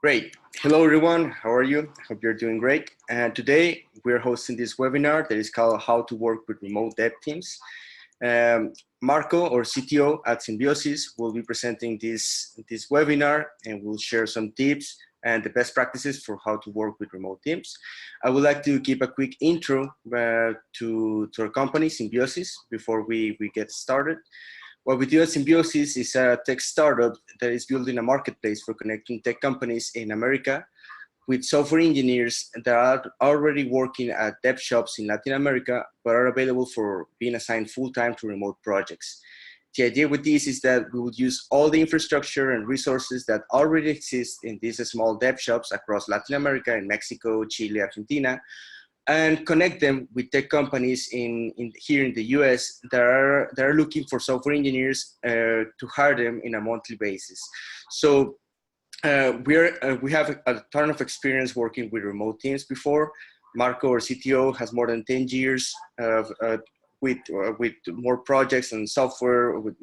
Great. Hello, everyone. How are you? I hope you're doing great. And today we're hosting this webinar that is called How to Work with Remote Dev Teams. Marco, or CTO at Symbiosis, will be presenting this webinar and will share some tips and the best practices for how to work with remote teams. I would like to give a quick intro to our company, Symbiosis, before we get started. What we do at Symbiosis is a tech startup that is building a marketplace for connecting tech companies in America with software engineers that are already working at dev shops in Latin America, but are available for being assigned full-time to remote projects. The idea with this is that we would use all the infrastructure and resources that already exist in these small dev shops across Latin America, in Mexico, Chile, Argentina, and connect them with tech companies here in the US that are looking for software engineers to hire them in a monthly basis. So we have a ton of experience working with remote teams before. Marco, our CTO, has more than 10 years with more projects and software, with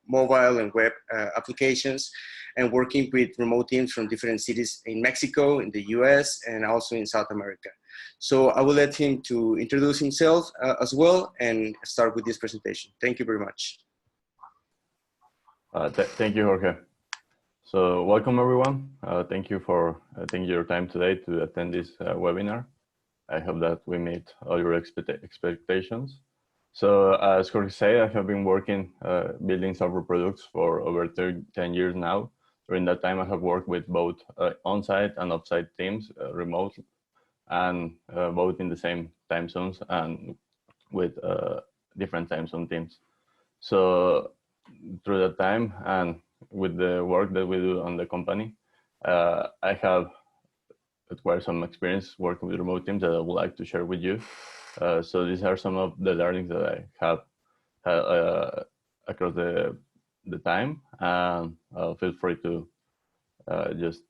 mobile and web applications, and working with remote teams from different cities in Mexico, in the US, and also in South America. So I will let him to introduce himself as well and start with this presentation. Thank you very much. Thank you, Jorge. So welcome everyone. Thank you for taking your time today to attend this webinar. I hope that we meet all your expectations. So as Jorge said, I have been working building software products for over 10 years now. During that time, I have worked with both on-site and off-site teams, remote, and both in the same time zones and with different time zone teams. So through that time and with the work that we do on the company, I have acquired some experience working with remote teams that I would like to share with you. So these are some of the learnings that I have had across the time, and feel free to just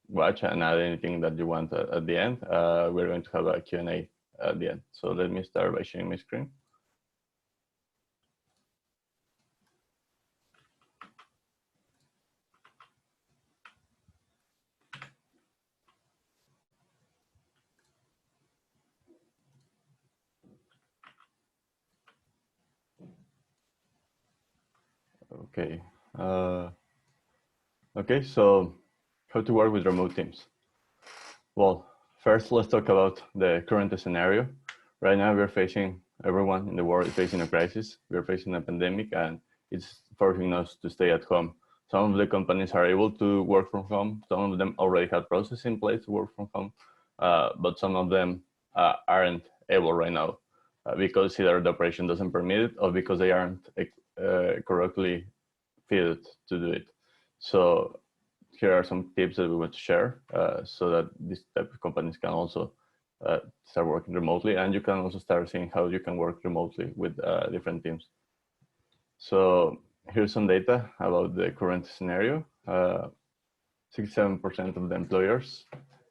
watch and add anything that you want at the end. We're going to have a Q&A at the end. So let me start by sharing my screen. Okay. Okay, so how to work with remote teams. Well, first, let's talk about the current scenario. Right now, everyone in the world is facing a crisis. We're facing a pandemic, and it's forcing us to stay at home. Some of the companies are able to work from home. Some of them already have processes in place to work from home, but some of them aren't able right now because either the operation doesn't permit it or because they aren't correctly fitted to do it. So here are some tips that we want to share so that this type of companies can also start working remotely, and you can also start seeing how you can work remotely with different teams. So here's some data about the current scenario. 67% of the employers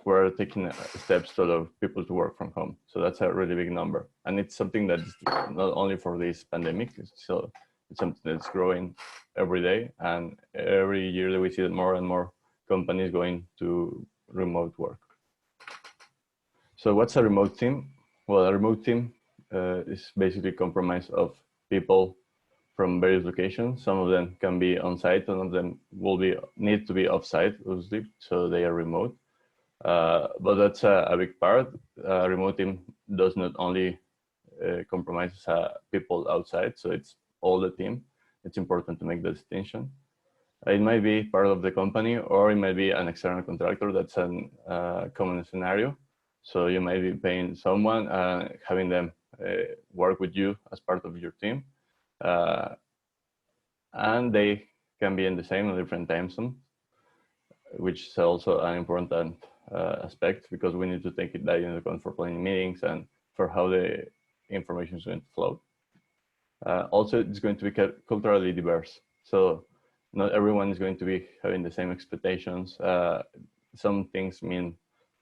were taking steps to allow people to work from home. So that's a really big number. And it's something that's not only for this pandemic, so it's something that's growing every day. And every year that we see that more and more companies going to remote work. So what's a remote team? Well, a remote team is basically comprised of people from various locations. Some of them can be on-site, some of them need to be off-site, obviously, so they are remote. But that's a big part. A remote team does not only compromise people outside, so it's all the team. It's important to make the distinction. It might be part of the company, or it might be an external contractor. That's a common scenario. So you might be paying someone, having them work with you as part of your team. And they can be in the same or different time zone, which is also an important aspect, because we need to take that into account for planning meetings and for how the information is going to flow. Also, it's going to be culturally diverse. So not everyone is going to be having the same expectations. Some things mean,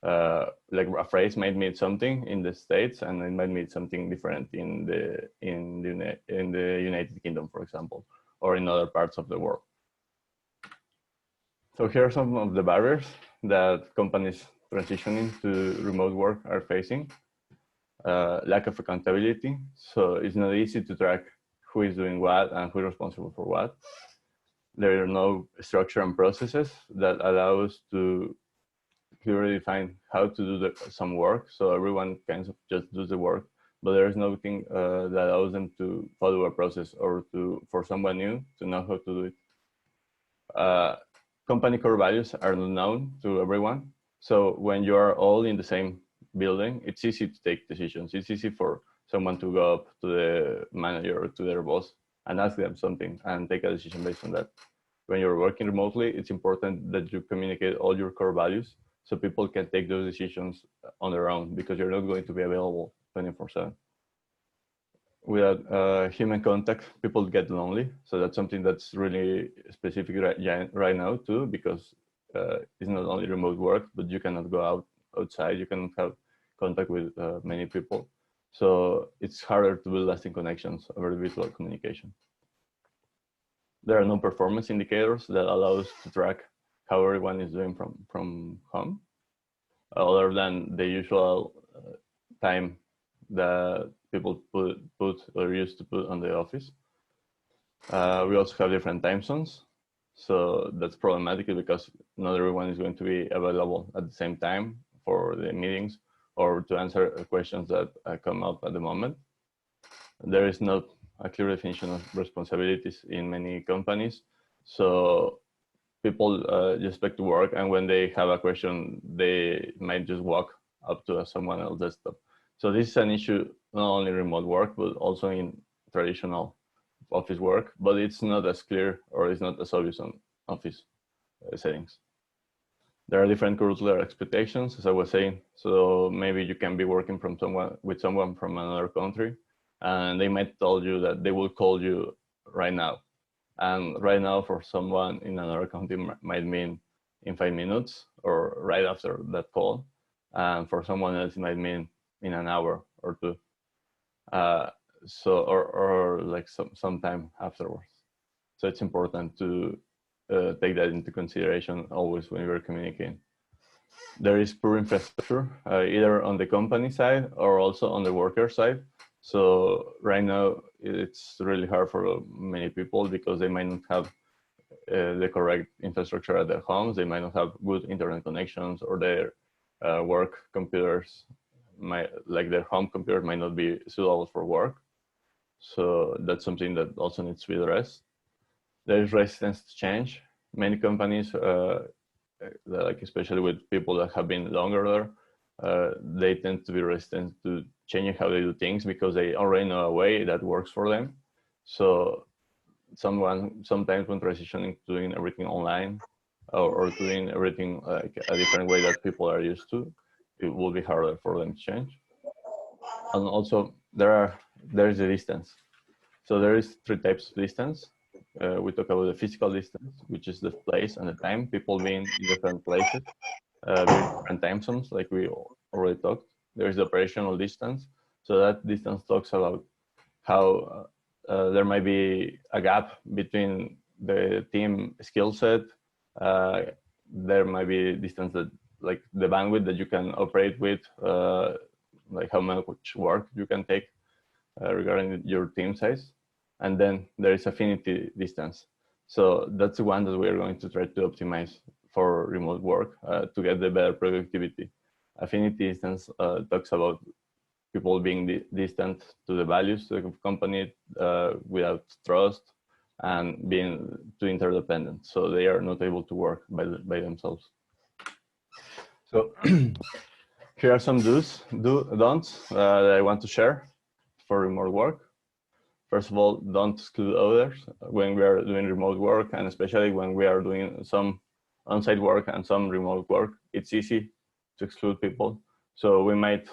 like a phrase might mean something in the States, and it might mean something different in the United Kingdom, for example, or in other parts of the world. So here are some of the barriers that companies transitioning to remote work are facing. Lack of accountability. So it's not easy to track who is doing what and who is responsible for what. There are no structure and processes that allow us to clearly define how to do some work. So everyone kind of just does the work, but there is nothing that allows them to follow a process or for someone new to know how to do it. Company core values are not known to everyone. So when you are all in the same building, it's easy to take decisions. It's easy for someone to go up to the manager or to their boss and ask them something and take a decision based on that. When you're working remotely, it's important that you communicate all your core values so people can take those decisions on their own, because you're not going to be available 24/7. Without human contact, people get lonely. So that's something that's really specific right now too, because it's not only remote work, but you cannot go outside. You cannot have contact with many people. So it's harder to build lasting connections over visual communication. There are no performance indicators that allow us to track how everyone is doing from home, other than the usual time that people put or used to put on the office. We also have different time zones. So that's problematic because not everyone is going to be available at the same time for the meetings or to answer questions that come up at the moment. There is not a clear definition of responsibilities in many companies. So people just back to work, and when they have a question, they might just walk up to someone else's desktop. So this is an issue not only in remote work, but also in traditional office work, but it's not as clear or it's not as obvious on office settings. There are different curricular expectations, as I was saying. So maybe you can be working with someone from another country, and they might tell you that they will call you right now. And right now for someone in another country might mean in 5 minutes or right after that call. And for someone else, it might mean in an hour or two. Or like some time afterwards. So it's important to take that into consideration always when you're communicating. There is poor infrastructure, either on the company side or also on the worker side. So right now it's really hard for many people because they might not have the correct infrastructure at their homes. They might not have good internet connections, or their work computers, their home computer might not be suitable for work. So that's something that also needs to be addressed. There is resistance to change. Many companies, like especially with people that have been longer there, they tend to be resistant to changing how they do things because they already know a way that works for them. So sometimes when transitioning to doing everything online or doing everything like a different way that people are used to, it will be harder for them to change. And also there is the distance. So there is 3 types of distance. We talk about the physical distance, which is the place and the time, people being in different places, different time zones, like we already talked. There is the operational distance. So that distance talks about how there might be a gap between the team skill set. There might be distance that, like the bandwidth that you can operate with, like how much work you can take regarding your team size. And then there is affinity distance. So that's the one that we are going to try to optimize for remote work to get the better productivity. Affinity distance talks about people being distant to the values of the company without trust and being too interdependent. So they are not able to work by themselves. So here are some don'ts that I want to share for remote work. First of all, don't exclude others when we are doing remote work, and especially when we are doing some on-site work and some remote work. It's easy to exclude people. So we might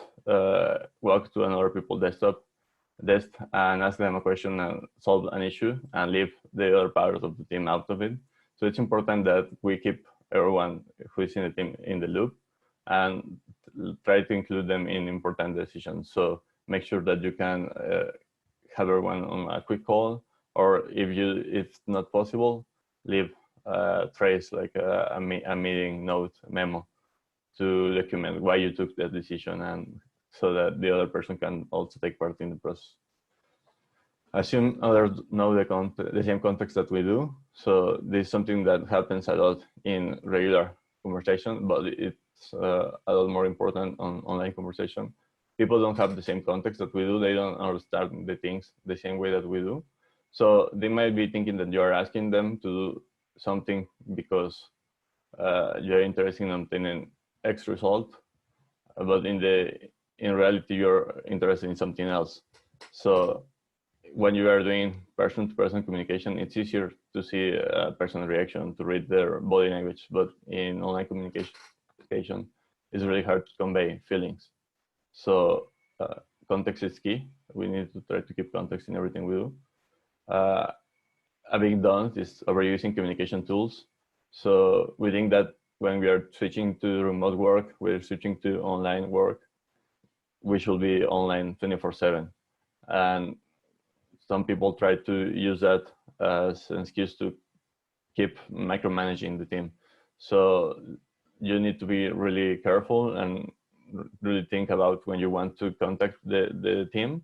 walk to another people's desk and ask them a question and solve an issue and leave the other part of the team out of it. So it's important that we keep everyone who is in the team in the loop and try to include them in important decisions. So make sure that you can have everyone on a quick call, or if not possible, leave trace, like a meeting note memo to document why you took that decision, and so that the other person can also take part in the process. I assume others know the same context that we do. So this is something that happens a lot in regular conversation, but it's a lot more important on online conversation. People don't have the same context that we do. They don't understand the things the same way that we do. So they might be thinking that you're asking them to do something because you're interested in obtaining X result, but in reality, you're interested in something else. So when you are doing person-to-person communication, it's easier to see a person's reaction, to read their body language. But in online communication, it's really hard to convey feelings. So context is key. We need to try to keep context in everything we do. A big done is overusing communication tools. So we think that when we are switching to remote work, we're switching to online work, we should be online 24/7. And some people try to use that as an excuse to keep micromanaging the team. So you need to be really careful and really think about when you want to contact the team,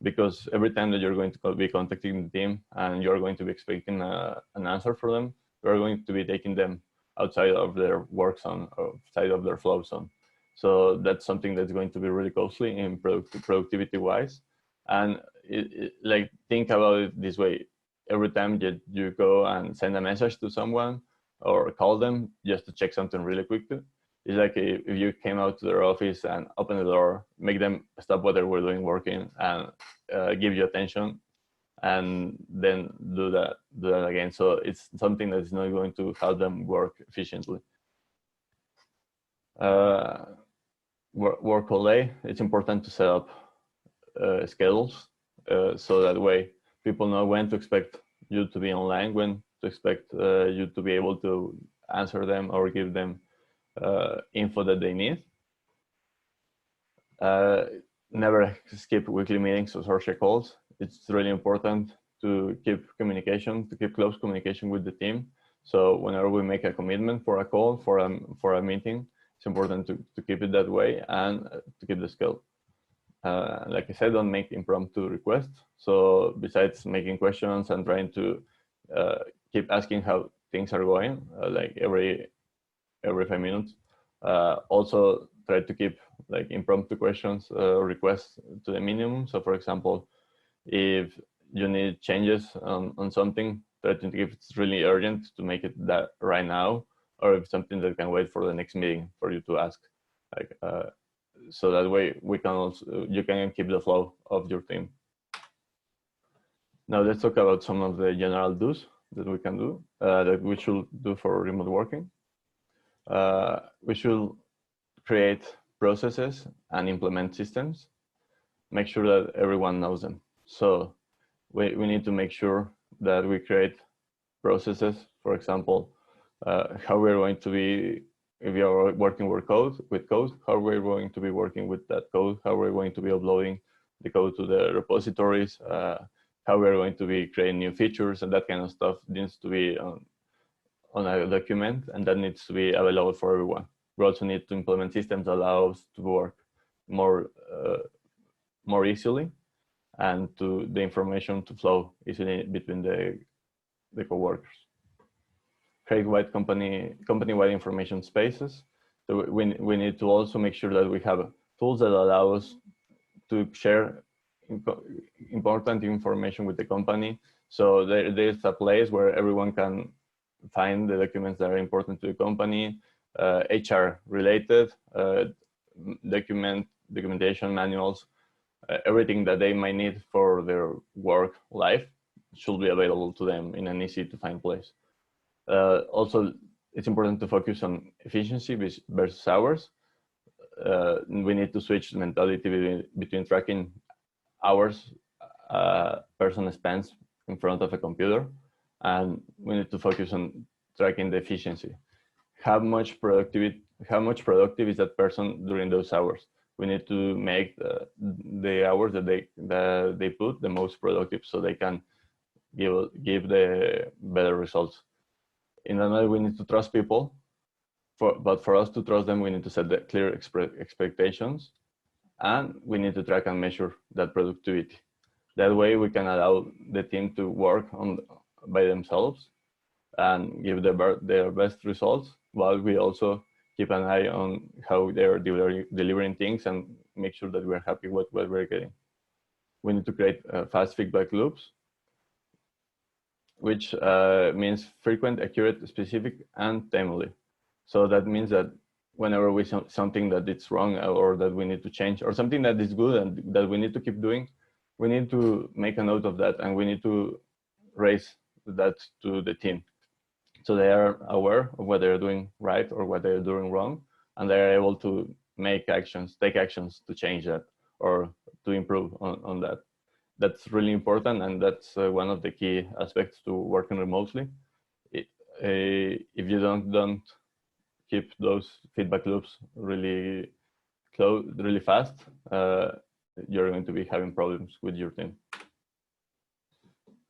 because every time that you're going to be contacting the team and you're going to be expecting an answer from them, you're going to be taking them outside of their work zone, outside of their flow zone. So that's something that's going to be really costly in productivity wise. And like, think about it this way: every time that you go and send a message to someone or call them just to check something really quickly, it's like if you came out to their office and open the door, make them stop what they were doing working and give you attention, and then do that again. So it's something that is not going to help them work efficiently. Work all day, it's important to set up schedules, so that way people know when to expect you to be online, when to expect you to be able to answer them or give them info that they need. Never skip weekly meetings or social calls. It's really important to keep communication, to keep close communication with the team. So whenever we make a commitment for a call, for a meeting, it's important to keep it that way and to keep the schedule. Like I said, don't make impromptu requests. So besides making questions and trying to keep asking how things are going, like every 5 minutes, also try to keep like impromptu questions, requests to the minimum. So for example, if you need changes on something, try to think if it's really urgent to make it that right now, or if it's something that can wait for the next meeting for you to ask. Like, so that way we can also, you can keep the flow of your team. Now let's talk about some of the general do's that we can do, that we should do for remote working. We should create processes and implement systems. Make sure that everyone knows them. So we need to make sure that we create processes. For example, how we're going to be, if we are working with code, how we're going to be working with that code, how we're going to be uploading the code to the repositories, how we're going to be creating new features, and that kind of stuff needs to be on a document, and that needs to be available for everyone. We also need to implement systems that allow us to work more easily, and to the information to flow easily between the coworkers. Create company-wide information spaces. So we need to also make sure that we have tools that allow us to share important information with the company. So there's a place where everyone can find the documents that are important to the company, HR related, documentation manuals, everything that they might need for their work life should be available to them in an easy to find place. Also, it's important to focus on efficiency versus hours. We need to switch the mentality between tracking hours person spends in front of a computer, and we need to focus on tracking the efficiency. How much productive is that person during those hours? We need to make the hours that they put the most productive, so they can give the better results. In another, we need to trust people. But for us to trust them, we need to set the clear expectations, and we need to track and measure that productivity. That way, we can allow the team to work by themselves and give their best results, while we also keep an eye on how they're delivering things and make sure that we're happy with what we're getting. We need to create fast feedback loops, which means frequent, accurate, specific, and timely. So that means that whenever we see something that it's wrong or that we need to change, or something that is good and that we need to keep doing, we need to make a note of that, and we need to raise that to the team, so they are aware of what they're doing right or what they're doing wrong, and they are able to take actions to change that or to improve on that. That's really important, and that's one of the key aspects to working remotely. If you don't keep those feedback loops really close, really fast, you're going to be having problems with your team.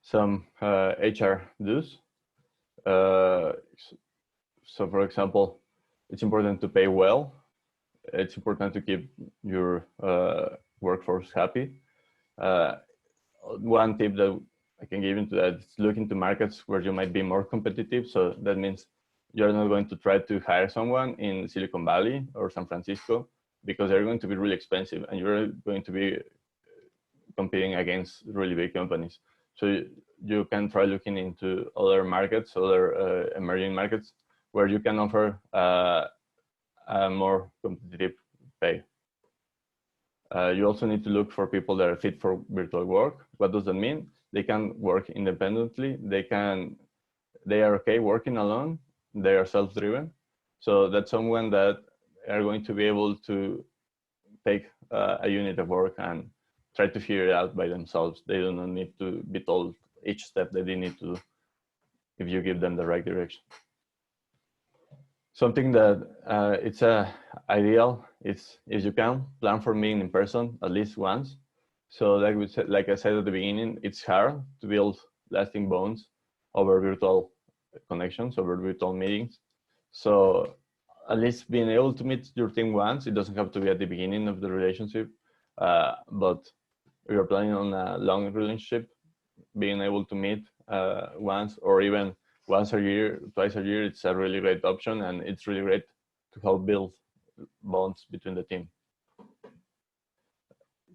Some HR do's. So for example, it's important to pay well. It's important to keep your workforce happy. One tip that I can give into that is look into markets where you might be more competitive. So that means you're not going to try to hire someone in Silicon Valley or San Francisco, because they're going to be really expensive and you're going to be competing against really big companies. So you can try looking into other markets, other emerging markets, where you can offer a more competitive pay. You also need to look for people that are fit for virtual work. What does that mean? They can work independently. They are okay working alone. They are self-driven. So that's someone that are going to be able to take a unit of work and try to figure it out by themselves. They do not need to be told each step that they need to do if you give them the right direction. Something that it's ideal is if you can plan for meeting in person at least once. So like I said at the beginning, it's hard to build lasting bonds over virtual connections, over virtual meetings. So at least being able to meet your team once, it doesn't have to be at the beginning of the relationship, but if you're planning on a long relationship, being able to meet once or even once a year, twice a year, it's a really great option, and it's really great to help build bonds between the team.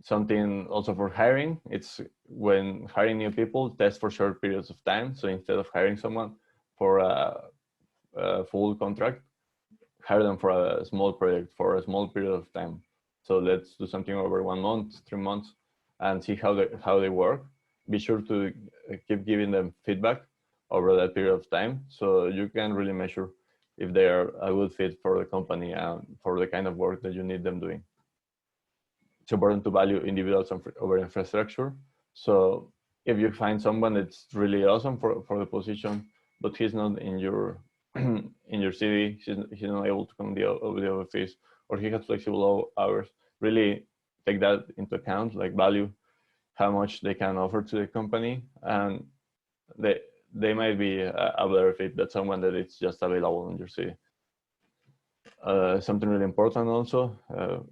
Something also for hiring, it's when hiring new people, test for short periods of time. So instead of hiring someone for a full contract, hire them for a small project for a small period of time. So let's do something over 1 month, 3 months, and see how they work. Be sure to keep giving them feedback over that period of time, so you can really measure if they are a good fit for the company and for the kind of work that you need them doing. It's important to value individuals over infrastructure. So if you find someone that's really awesome for the position, but he's not in your in your city, he's not able to come to the office, or he has flexible hours, really take that into account, like value how much they can offer to the company, and they might be a better fit than someone that is just available in your city. Something really important also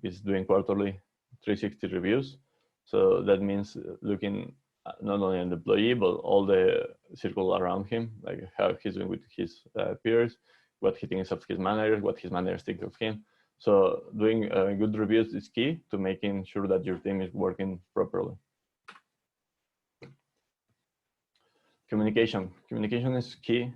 is doing quarterly 360 reviews. So that means looking not only at the employee, but all the circle around him, like how he's doing with his peers, what he thinks of his managers, what his managers think of him. So doing good reviews is key to making sure that your team is working properly. Communication is key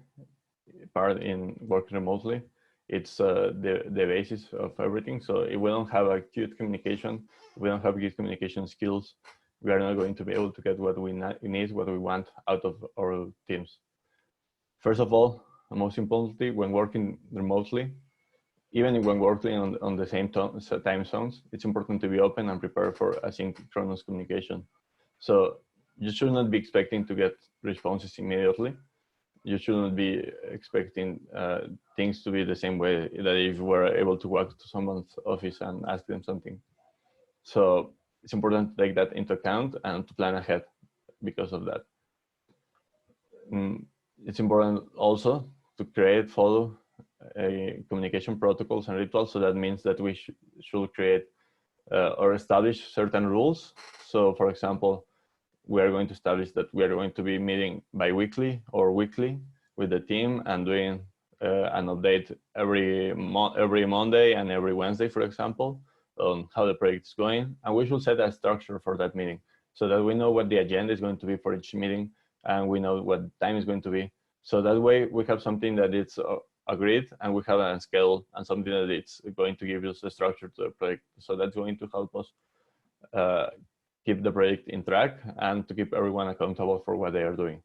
part in working remotely. It's the basis of everything. So if we don't have a good communication, if we don't have good communication skills, we are not going to be able to get what we need, what we want out of our teams. First of all, and most importantly, when working remotely, even when working on the same time zones, it's important to be open and prepared for asynchronous communication. So you should not be expecting to get responses immediately. You should not be expecting things to be the same way that if you were able to walk to someone's office and ask them something. So it's important to take that into account and to plan ahead because of that. It's important also to create, follow communication protocols and rituals. So that means that we should create or establish certain rules. So for example, we are going to establish that we are going to be meeting bi-weekly or weekly with the team and doing an update every Monday and every Wednesday, for example, on how the project is going. And we should set a structure for that meeting so that we know what the agenda is going to be for each meeting and we know what time is going to be. So that way we have something that it's agreed and we have a schedule and something that it's going to give us a structure to the project. So that's going to help us keep the project in track and to keep everyone accountable for what they are doing.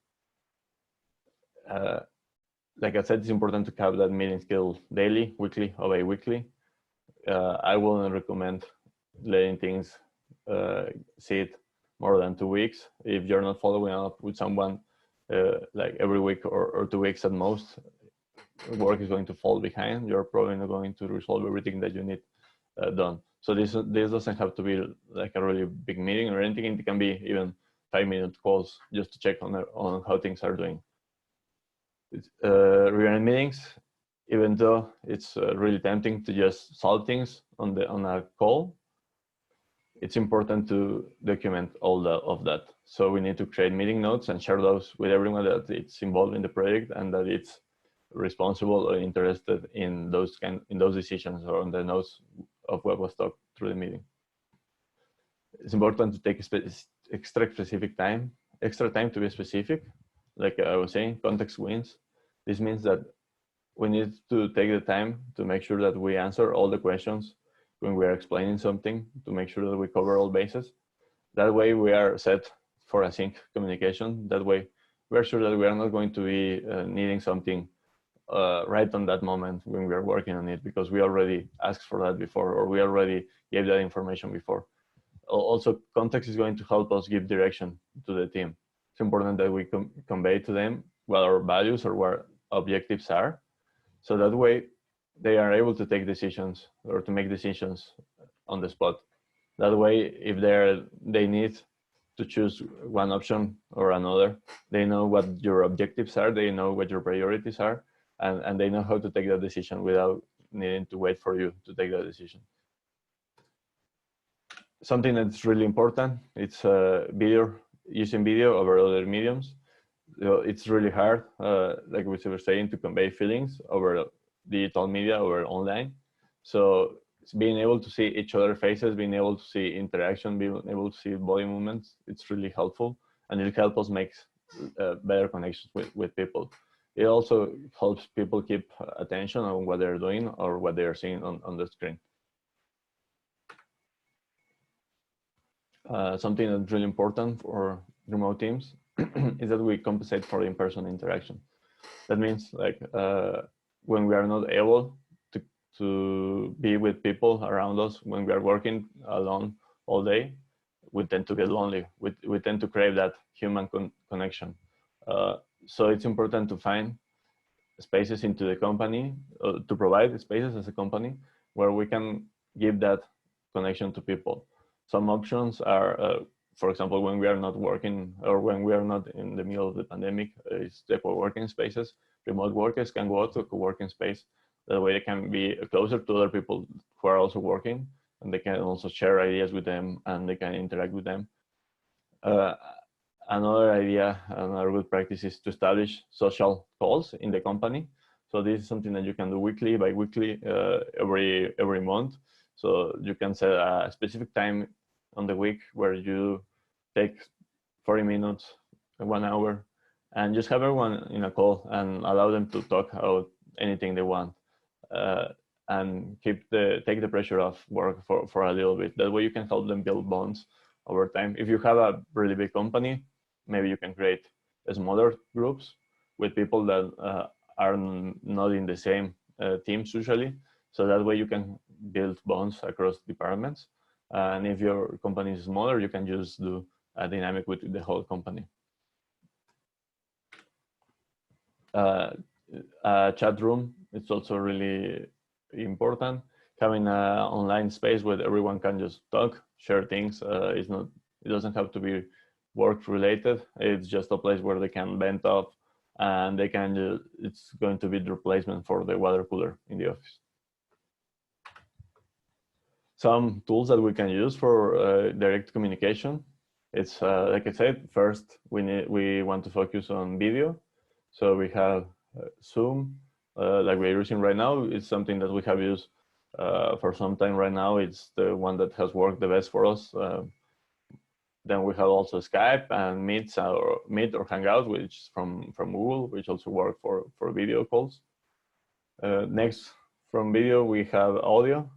Like I said, it's important to have that meeting schedule daily, weekly, or bi-weekly. I wouldn't recommend letting things sit more than 2 weeks. If you're not following up with someone like every week or 2 weeks at most, work is going to fall behind. You're probably not going to resolve everything that you need done. So this doesn't have to be like a really big meeting or anything. It can be even 5-minute calls just to check on how things are doing. Regarding meetings, even though it's really tempting to just solve things on a call, it's important to document all of that. So we need to create meeting notes and share those with everyone that it's involved in the project and that it's responsible or interested in those decisions or on the notes of what was talked through the meeting. It's important to take extra time to be specific. Like I was saying, context wins. This means that we need to take the time to make sure that we answer all the questions when we are explaining something, to make sure that we cover all bases. That way we are set for async communication. That way we are sure that we are not going to be needing something right on that moment when we are working on it, because we already asked for that before, or we already gave that information before. Also, context is going to help us give direction to the team. It's important that we convey to them what our values or what objectives are, so that way they are able to take decisions or to make decisions on the spot. That way, if they need to choose one option or another, they know what your objectives are, they know what your priorities are, and they know how to take that decision without needing to wait for you to take that decision. Something that's really important, it's using video over other mediums. It's really hard, like we were saying, to convey feelings over digital media or online. So being able to see each other's faces, being able to see interaction, being able to see body movements, it's really helpful, and it helps us make better connections with people. It also helps people keep attention on what they're doing or what they are seeing on the screen. Something that's really important for remote teams is that we compensate for in-person interaction. That means like when we are not able to be with people around us, when we are working alone all day, we tend to get lonely. We tend to crave that human connection. So it's important to find spaces into the company, to provide spaces as a company where we can give that connection to people. Some options are, for example, when we are not working or when we are not in the middle of the pandemic, it's the co-working spaces. Remote workers can go out to a co-working space. That way they can be closer to other people who are also working, and they can also share ideas with them and they can interact with them. Another idea, another good practice is to establish social calls in the company. So this is something that you can do weekly, bi-weekly, every month. So you can set a specific time on the week where you take 40 minutes, 1 hour, and just have everyone in a call and allow them to talk about anything they want, and take the pressure off work for a little bit. That way you can help them build bonds over time. If you have a really big company, maybe you can create smaller groups with people that are not in the same teams usually. So that way you can build bonds across departments. And if your company is smaller, you can just do a dynamic with the whole company. A chat room, it's also really important. Having an online space where everyone can just talk, share things. It doesn't have to be work related. It's just a place where they can vent off and they can it's going to be the replacement for the water cooler in the office. Some tools that we can use for direct communication. It's like I said, first we want to focus on video. So we have Zoom, like we're using right now. It's something that we have used for some time right now. It's the one that has worked the best for us. Then we have also Skype and Meet or Hangout, which is from Google, which also work for video calls. Next, from video, we have audio.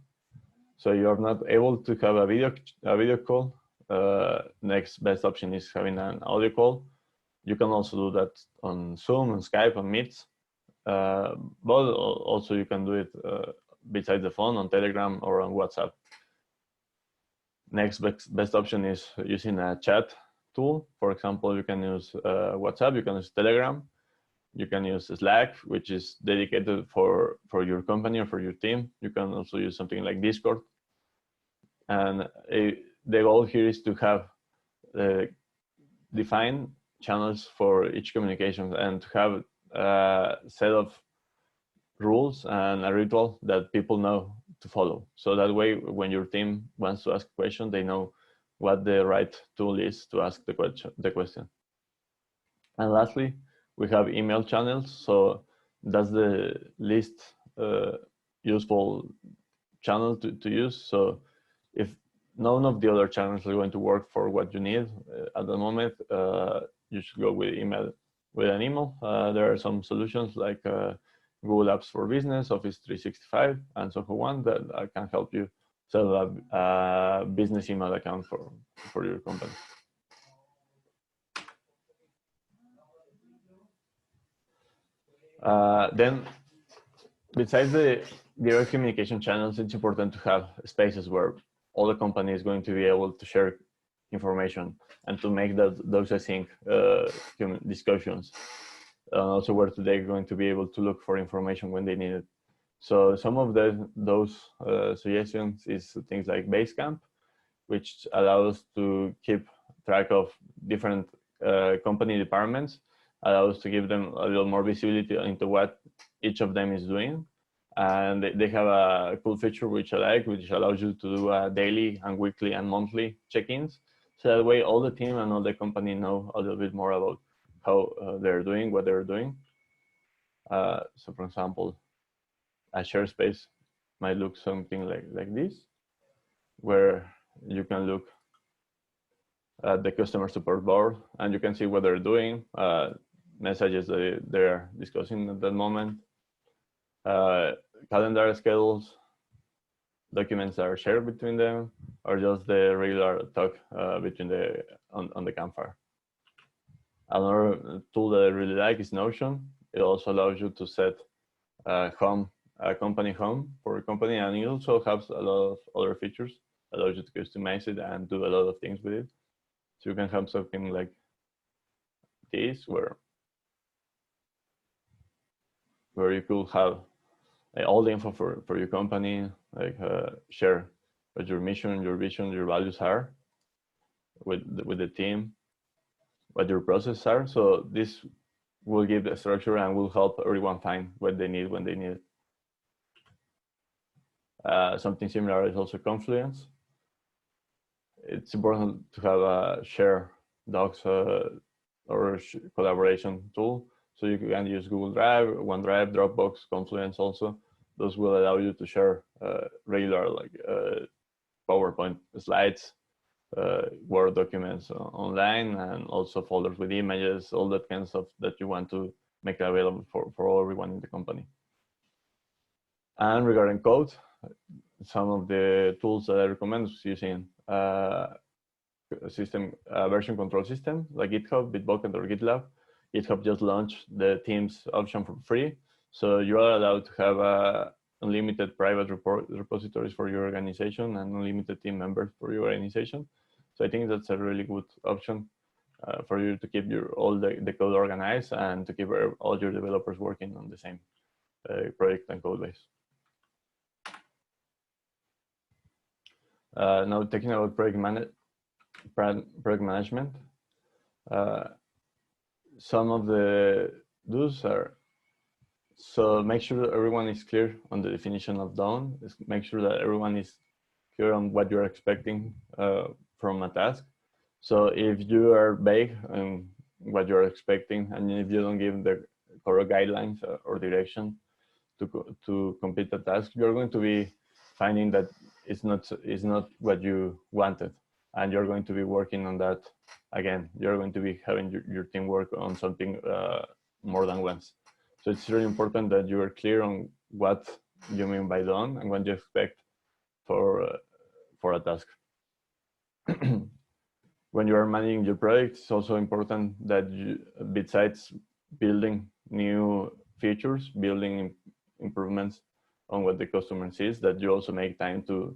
So you are not able to have a video call. Next best option is having an audio call. You can also do that on Zoom, on Skype, on Meet. But also you can do it besides the phone, on Telegram or on WhatsApp. Next best option is using a chat tool. For example, you can use WhatsApp, you can use Telegram, you can use Slack, which is dedicated for your company or for your team. You can also use something like Discord. And the goal here is to have defined channels for each communication and to have a set of rules and a ritual that people know to follow. So that way, when your team wants to ask a question, they know what the right tool is to ask the question. And lastly, we have email channels. So that's the least useful channel to use. So if none of the other channels are going to work for what you need at the moment, you should go with email. With an email, there are some solutions like Google Apps for Business, Office 365, and Soho One that can help you set up a business email account for your company. Then, besides the direct communication channels, it's important to have spaces where all the company is going to be able to share information and to make those async discussions. Also where they're going to be able to look for information when they need it. So some of those suggestions is things like Basecamp, which allows to keep track of different company departments, allows to give them a little more visibility into what each of them is doing. And they have a cool feature which I like, which allows you to do daily and weekly and monthly check-ins. So that way all the team and all the company know a little bit more about how they're doing, what they're doing. So for example, a share space might look something like this, where you can look at the customer support board and you can see what they're doing, messages that they're discussing at that moment, calendar schedules, documents that are shared between them, or just the regular talk between on the campfire. Another tool that I really like is Notion. It also allows you to set a company home for a company, and it also has a lot of other features. Allows you to customize it and do a lot of things with it. So you can have something like this, where you could have all the info for your company, like share what your mission, your vision, your values are with the team, what your processes are. So this will give the structure and will help everyone find what they need when they need it. Something similar is also Confluence. It's important to have a share docs or collaboration tool. So you can use Google Drive, OneDrive, Dropbox, Confluence also. Those will allow you to share regular like PowerPoint slides, Word documents online, and also folders with images, all that kind of stuff that you want to make available for everyone in the company. And regarding code, some of the tools that I recommend is using version control system like GitHub, Bitbucket, or GitLab. GitHub just launched the Teams option for free. So you are allowed to have unlimited private repositories for your organization and unlimited team members for your organization. So I think that's a really good option for you to keep all the code organized and to keep all your developers working on the same project and code base. Now, talking about project management, some of the those are, so make sure that everyone is clear on the definition of done. Make sure that everyone is clear on what you're expecting from a task. So if you are vague on what you're expecting, and if you don't give the correct guidelines or direction to complete the task, you're going to be finding that it's not what you wanted, and you're going to be working on that again. You're going to be having your team work on something more than once. So it's really important that you are clear on what you mean by done and what you expect for a task. When you are managing your project, it's also important that you, besides building new features, building improvements on what the customer sees, that you also make time to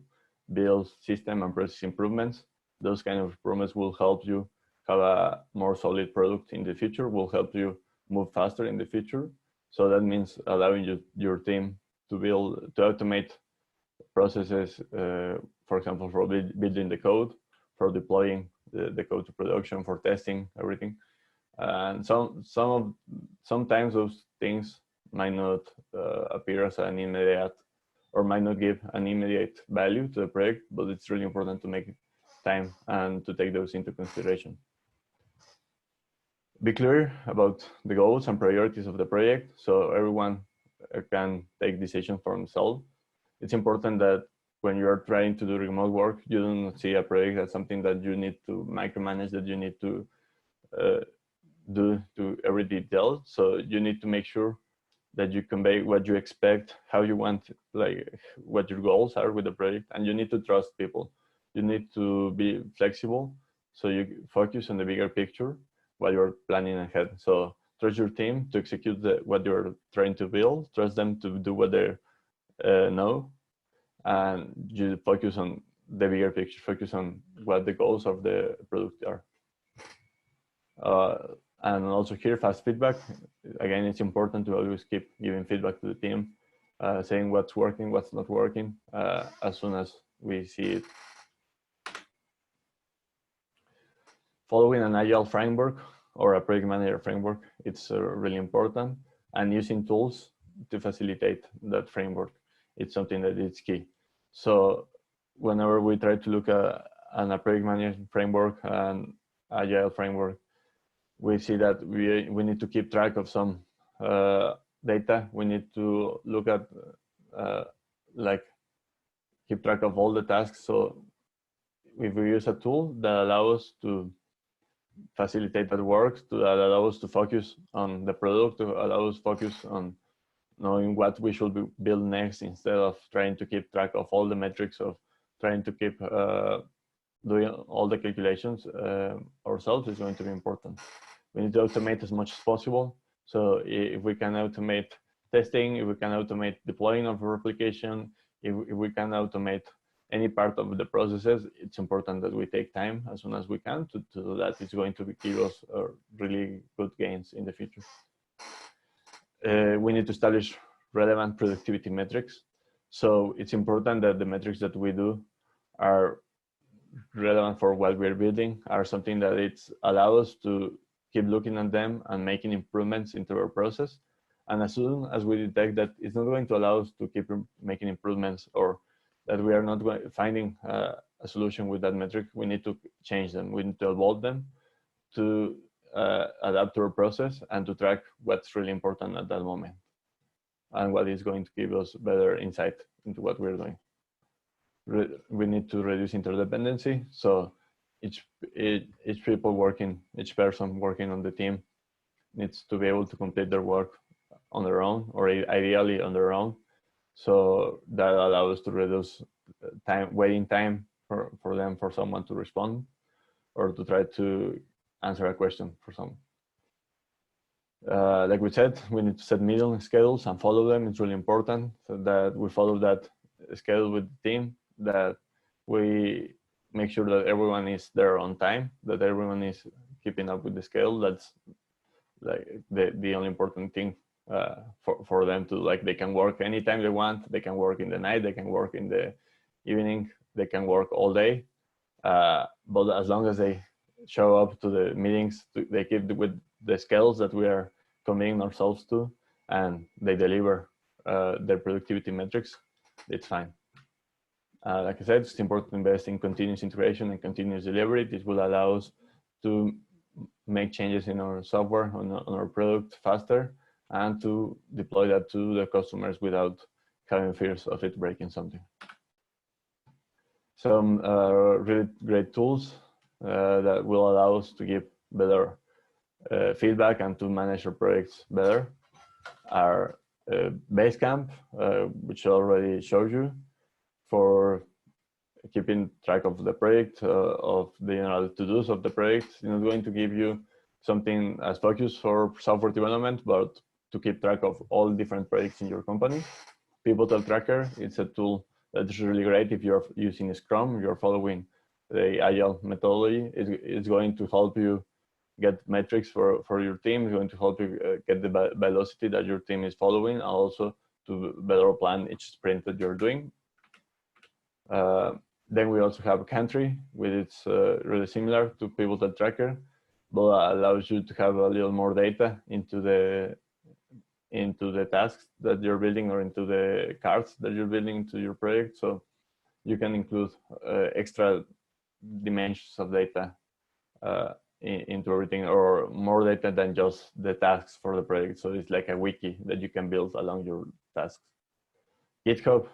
build system and process improvements. Those kind of improvements will help you have a more solid product in the future, will help you move faster in the future. So that means allowing your team to automate processes, for example, for building the code, for deploying the code to production, for testing everything. And sometimes those things might not appear as an immediate, or might not give an immediate value to the project, but it's really important to make time and to take those into consideration. Be clear about the goals and priorities of the project so everyone can take decisions for themselves. It's important that when you're trying to do remote work, you don't see a project as something that you need to micromanage, that you need to do to every detail. So you need to make sure that you convey what you expect, how you want, like what your goals are with the project, and you need to trust people. You need to be flexible, so you focus on the bigger picture while you're planning ahead. So trust your team to execute what you're trying to build, trust them to do what they know, and you focus on the bigger picture, focus on what the goals of the product are. And also here, fast feedback. Again, it's important to always keep giving feedback to the team, saying what's working, what's not working, as soon as we see it. Following an agile framework or a project manager framework, it's really important, and using tools to facilitate that framework. It's something that is key. So whenever we try to look at a project management framework and agile framework, we see that we need to keep track of some data. We need to look at keep track of all the tasks. So if we use a tool that allows us to facilitate that work, that allows us to focus on the product, to allow us focus on knowing what we should build next, instead of trying to keep track of all the metrics, of trying to keep doing all the calculations ourselves, is going to be important. We need to automate as much as possible. So if we can automate testing, if we can automate deploying of our application, if we can automate any part of the processes, it's important that we take time as soon as we can to do that. It's going to give us really good gains in the future. We need to establish relevant productivity metrics. So it's important that the metrics that we do are relevant for what we're building, are something that it's allow us to keep looking at them and making improvements into our process. And as soon as we detect that it's not going to allow us to keep making improvements, or that we are not finding a solution with that metric, we need to change them. We need to evolve them to adapt to our process and to track what's really important at that moment and what is going to give us better insight into what we're doing. We need to reduce interdependency. So each person working on the team needs to be able to complete their work on their own, or ideally on their own. So that allows us to reduce waiting time for someone to respond, or to try to answer a question for someone. Like we said, we need to set meeting schedules and follow them. It's really important that we follow that schedule with the team, that we make sure that everyone is there on time, that everyone is keeping up with the schedule. That's like the only important thing for them to, like, they can work anytime they want. They can work in the night, they can work in the evening, they can work all day. But as long as they show up to the meetings, they keep with the skills that we are committing ourselves to, and they deliver their productivity metrics, it's fine. Like I said, it's important to invest in continuous integration and continuous delivery. This will allow us to make changes in our software, on our product faster, and to deploy that to the customers without having fears of it breaking something. Some really great tools that will allow us to give better feedback and to manage our projects better are Basecamp, which I already showed you, for keeping track of the project, of the general to-dos of the project. It's not going to give you something as focused for software development, but to keep track of all different projects in your company. Pivotal Tracker, it's a tool that is really great if you're using Scrum, you're following the Agile methodology. It's going to help you get metrics for your team. It's going to help you get the velocity that your team is following, and also to better plan each sprint that you're doing. Then we also have Country, which is really similar to Pivotal Tracker, but allows you to have a little more data into the tasks that you're building, or into the cards that you're building into your project. So you can include extra dimensions of data into everything, or more data than just the tasks for the project. So it's like a wiki that you can build along your tasks. GitHub,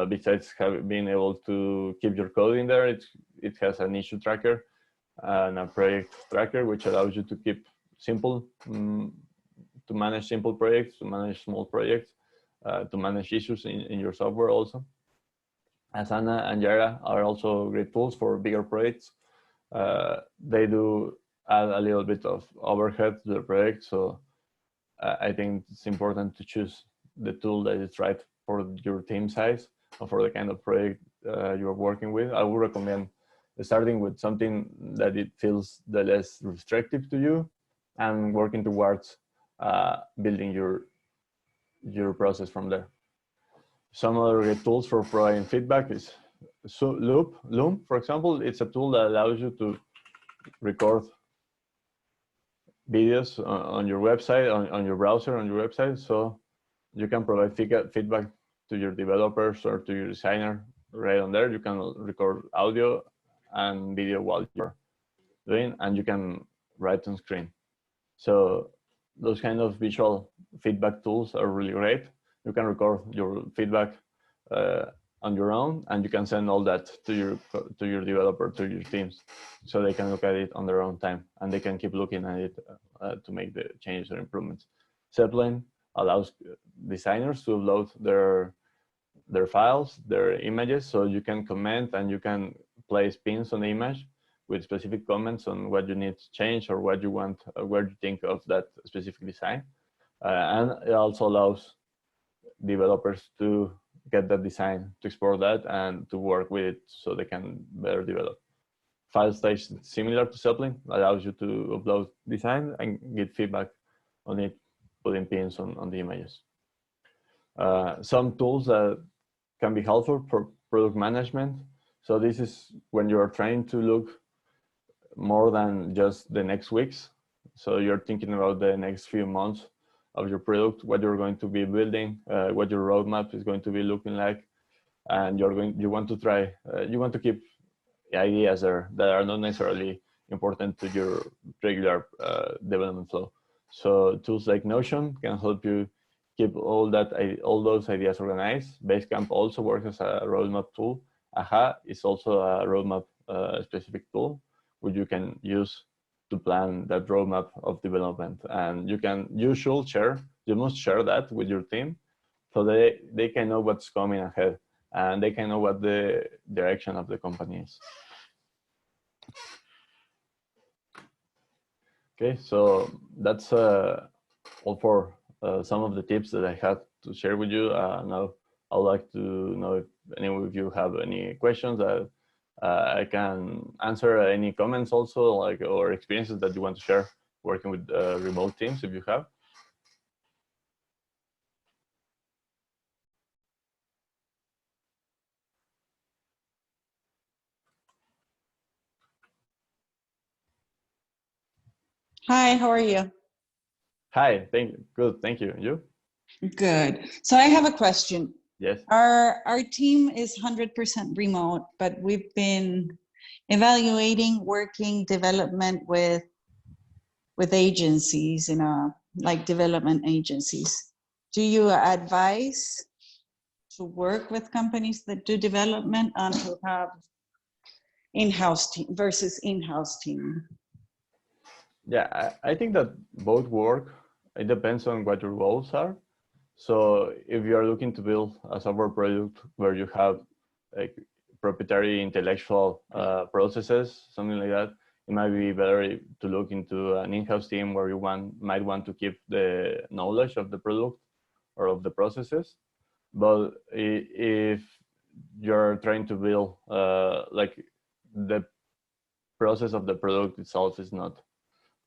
besides being able to keep your code in there, it has an issue tracker and a project tracker, which allows you to keep simple, to manage simple projects, to manage small projects, to manage issues in your software also. Asana and Jira are also great tools for bigger projects. They do add a little bit of overhead to the project, so I think it's important to choose the tool that is right for your team size or for the kind of project you're working with. I would recommend starting with something that it feels the less restrictive to you, and working towards building your process from there. Some other great tools for providing feedback is Loom, for example. It's a tool that allows you to record videos on your website, on your browser, on your website, so you can provide feedback to your developers or to your designer right on there. You can record audio and video while you're doing, and you can write on screen. So those kind of visual feedback tools are really great. You can record your feedback on your own, and you can send all that to your developer, to your teams, so they can look at it on their own time, and they can keep looking at it to make the changes or improvements. Zeppelin allows designers to upload their files, their images, so you can comment and you can place pins on the image with specific comments on what you need to change or what you want, or what you think of that specific design. And it also allows developers to get that design, to export that, and to work with it so they can better develop. FileStage, similar to Zeppelin, allows you to upload design and get feedback on it, putting pins on the images. Some tools that can be helpful for product management. So this is when you're trying to look more than just the next weeks. So you're thinking about the next few months of your product, what you're going to be building, what your roadmap is going to be looking like, and you want to keep ideas there that are not necessarily important to your regular development flow. So tools like Notion can help you keep all those ideas organized. Basecamp also works as a roadmap tool. AHA is also a roadmap specific tool, which you can use to plan that roadmap of development. And you must share that with your team, so they can know what's coming ahead, and they can know what the direction of the company is. Okay, so that's all for some of the tips that I had to share with you. Now I would like to know if any of you have any questions that I can answer, any comments also, or experiences that you want to share working with remote teams, if you have. Hi, how are you? Hi, good, thank you. You? Good. So I have a question. Yes. Our team is 100% remote, but we've been evaluating working development with agencies, like development agencies. Do you advise to work with companies that do development and to have in-house team versus in-house team? Yeah, I think that both work. It depends on what your goals are. So if you are looking to build a software product where you have like proprietary intellectual processes, something like that, it might be better to look into an in-house team where you might want to keep the knowledge of the product or of the processes. But if you're trying to build like the process of the product itself is not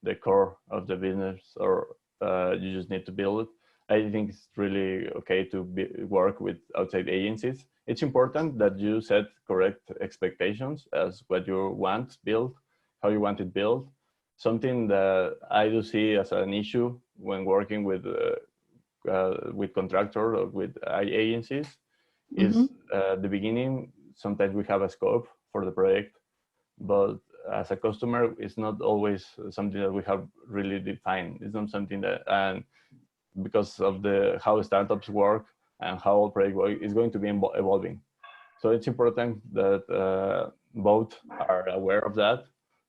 the core of the business, or you just need to build it, I think it's really okay to work with outside agencies. It's important that you set correct expectations as what you want built, how you want it built. Something that I do see as an issue when working with contractors or with agencies is the beginning. Sometimes we have a scope for the project, but as a customer, it's not always something that we have really defined. It's not something that, and because of how startups work and how a project works, is going to be evolving. So it's important that both are aware of that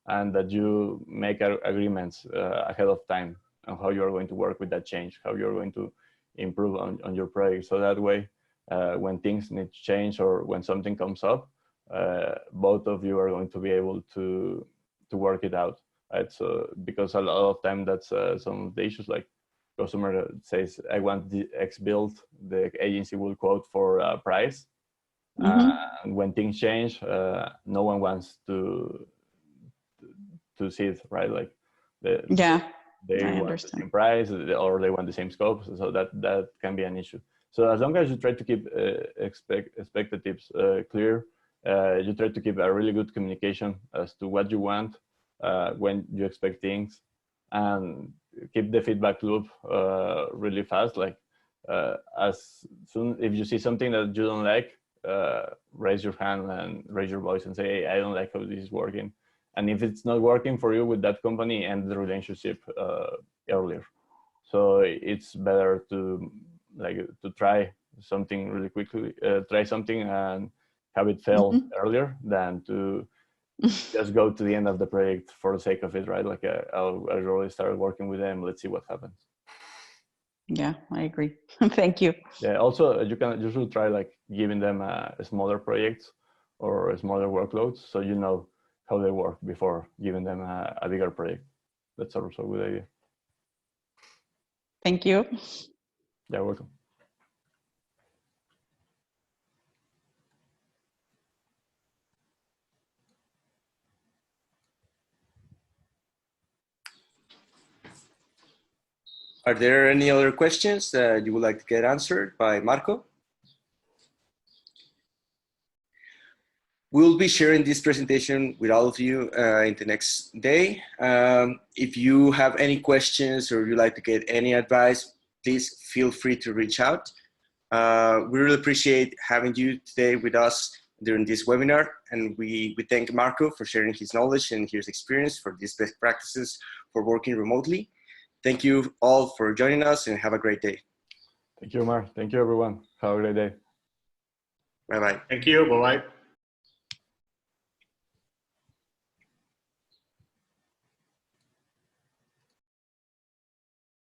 and that you make agreements ahead of time on how you're going to work with that change, how you're going to improve on your project. So that way, when things need to change or when something comes up, both of you are going to be able to work it out, right? So because a lot of time that's some of the issues, like customer says, I want the X build, the agency will quote for a price. And when things change, no one wants to see it, right? Like they want the same price or they want the same scope, so that can be an issue. So as long as you try to keep expectations clear, you try to keep a really good communication as to what you want, when you expect things, and keep the feedback loop really fast. Like as soon if you see something that you don't like, raise your hand and raise your voice and say, hey, I don't like how this is working. And if it's not working for you with that company, end the relationship earlier. So it's better to try something really quickly, try something and have it fail earlier than to just go to the end of the project for the sake of it, right? Like I'll already start working with them. Let's see what happens. Yeah, I agree. Thank you. Yeah. Also, you should try like giving them smaller projects or smaller workloads, so you know how they work before giving them a bigger project. That's also a good idea. Thank you. Yeah, welcome. Are there any other questions that you would like to get answered by Marco? We'll be sharing this presentation with all of you in the next day. If you have any questions or you'd like to get any advice, please feel free to reach out. We really appreciate having you today with us during this webinar, and we thank Marco for sharing his knowledge and his experience for these best practices for working remotely. Thank you all for joining us and have a great day. Thank you, Omar. Thank you, everyone. Have a great day. Bye-bye. Thank you. Bye-bye.